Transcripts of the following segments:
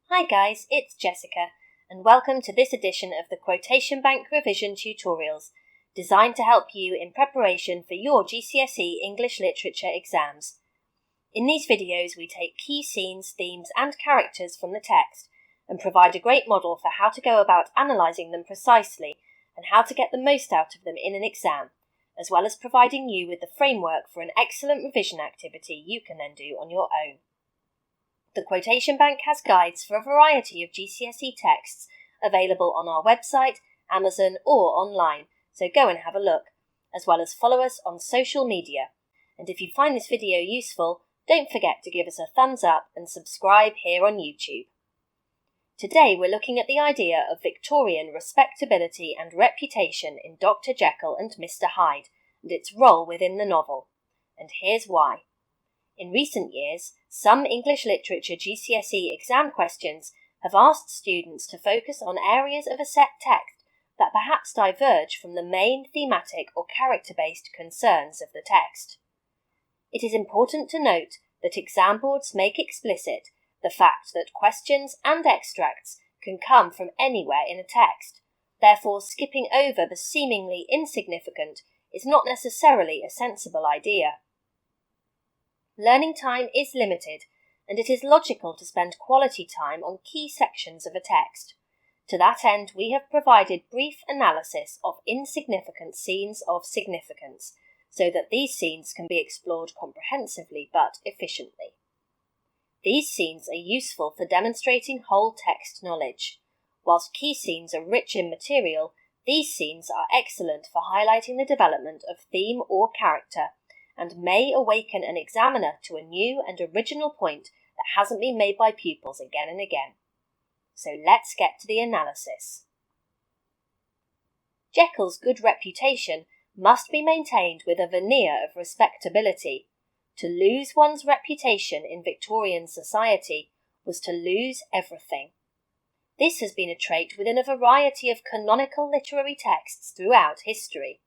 Hi guys, it's Jessica, and welcome to this edition of the Quotation Bank Revision Tutorials, designed to help you in preparation for your GCSE English Literature exams. In these videos, we take key scenes, themes, and characters from the text and provide a great model for how to go about analysing them precisely and how to get the most out of them in an exam, as well as providing you with the framework for an excellent revision activity you can then do on your own. The Quotation Bank has guides for a variety of GCSE texts available on our website, Amazon or online, so go and have a look, as well as follow us on social media. And if you find this video useful, don't forget to give us a thumbs up and subscribe here on YouTube. Today we're looking at the idea of Victorian respectability and reputation in Dr. Jekyll and Mr. Hyde and its role within the novel. And here's why. In recent years, some English Literature GCSE exam questions have asked students to focus on areas of a set text that perhaps diverge from the main thematic or character-based concerns of the text. It is important to note that exam boards make explicit the fact that questions and extracts can come from anywhere in a text. Therefore, skipping over the seemingly insignificant is not necessarily a sensible idea. Learning time is limited, and it is logical to spend quality time on key sections of a text. To that end, we have provided brief analysis of insignificant scenes of significance, so that these scenes can be explored comprehensively but efficiently. These scenes are useful for demonstrating whole text knowledge. Whilst key scenes are rich in material, these scenes are excellent for highlighting the development of theme or character, and may awaken an examiner to a new and original point that hasn't been made by pupils again and again. So let's get to the analysis. Jekyll's good reputation must be maintained with a veneer of respectability. To lose one's reputation in Victorian society was to lose everything. This has been a trait within a variety of canonical literary texts throughout history.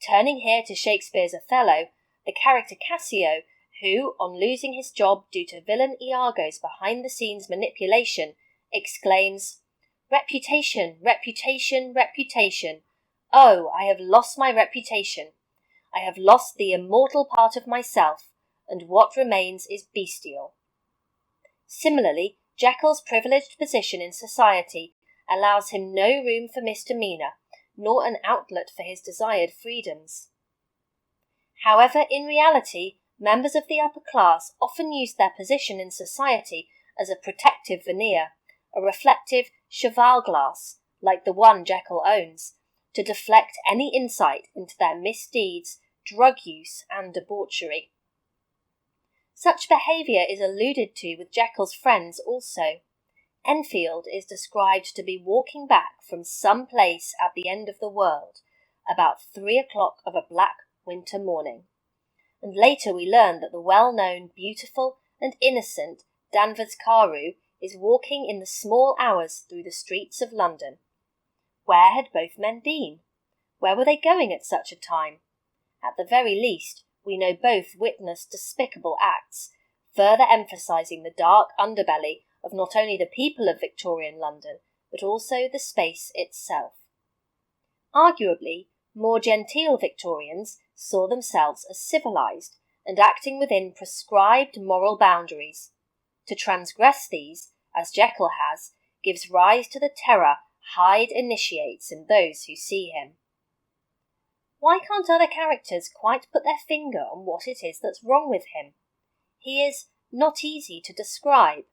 Turning here to Shakespeare's Othello, the character Cassio, who, on losing his job due to villain Iago's behind-the-scenes manipulation, exclaims, "Reputation, reputation, reputation! Oh, I have lost my reputation! I have lost the immortal part of myself, and what remains is bestial." Similarly, Jekyll's privileged position in society allows him no room for misdemeanour, nor an outlet for his desired freedoms. However, in reality, members of the upper class often use their position in society as a protective veneer, a reflective cheval glass, like the one Jekyll owns, to deflect any insight into their misdeeds, drug use, and debauchery. Such behaviour is alluded to with Jekyll's friends also. Enfield is described to be walking back from some place at the end of the world, about 3 o'clock of a black winter morning. And later we learn that the well-known, beautiful and innocent Danvers Carew is walking in the small hours through the streets of London. Where had both men been? Where were they going at such a time? At the very least, we know both witnessed despicable acts, further emphasising the dark underbelly of not only the people of Victorian London, but also the space itself. Arguably, more genteel Victorians saw themselves as civilised and acting within prescribed moral boundaries. To transgress these, as Jekyll has, gives rise to the terror Hyde initiates in those who see him. Why can't other characters quite put their finger on what it is that's wrong with him? He is not easy to describe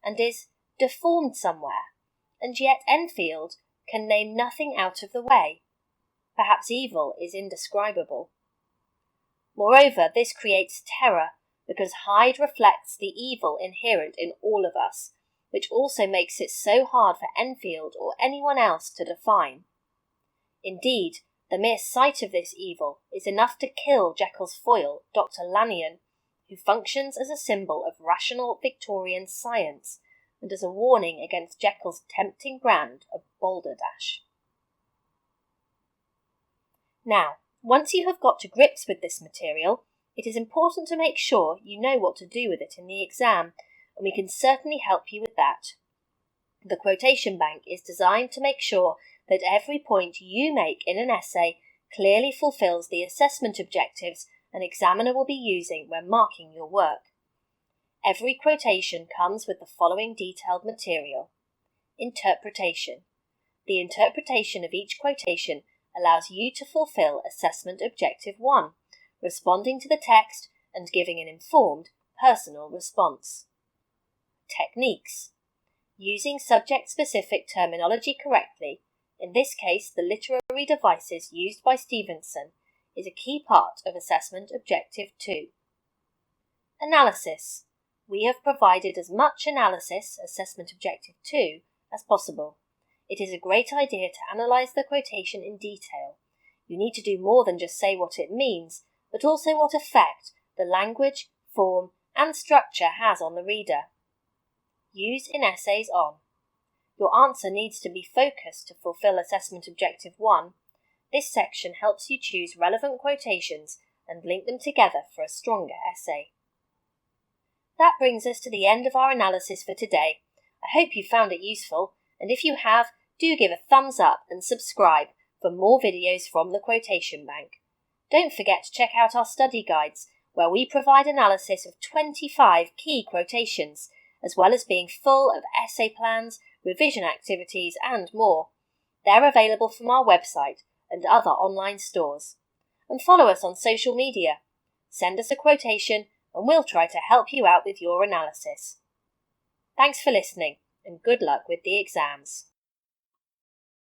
and is deformed somewhere, and yet Enfield can name nothing out of the way. Perhaps evil is indescribable. Moreover, this creates terror because Hyde reflects the evil inherent in all of us, which also makes it so hard for Enfield or anyone else to define. Indeed, the mere sight of this evil is enough to kill Jekyll's foil, Dr. Lanyon, who functions as a symbol of rational Victorian science and as a warning against Jekyll's tempting brand of balderdash. Now, once you have got to grips with this material, it is important to make sure you know what to do with it in the exam, and we can certainly help you with that. The quotation bank is designed to make sure that every point you make in an essay clearly fulfills the assessment objectives an examiner will be using when marking your work. Every quotation comes with the following detailed material. Interpretation. The interpretation of each quotation allows you to fulfill Assessment Objective 1, responding to the text and giving an informed, personal response. Techniques. Using subject-specific terminology correctly, in this case the literary devices used by Stevenson, is a key part of Assessment Objective 2. Analysis. We have provided as much analysis, Assessment Objective 2, as possible. It is a great idea to analyse the quotation in detail. You need to do more than just say what it means, but also what effect the language, form, and structure has on the reader. Use in essays on. Your answer needs to be focused to fulfill Assessment Objective 1. This section helps you choose relevant quotations and link them together for a stronger essay. That brings us to the end of our analysis for today. I hope you found it useful, and if you have, do give a thumbs up and subscribe for more videos from the Quotation Bank. Don't forget to check out our study guides, where we provide analysis of 25 key quotations, as well as being full of essay plans, revision activities and more. They're available from our website and other online stores. And follow us on social media. Send us a quotation and we'll try to help you out with your analysis. Thanks for listening and good luck with the exams.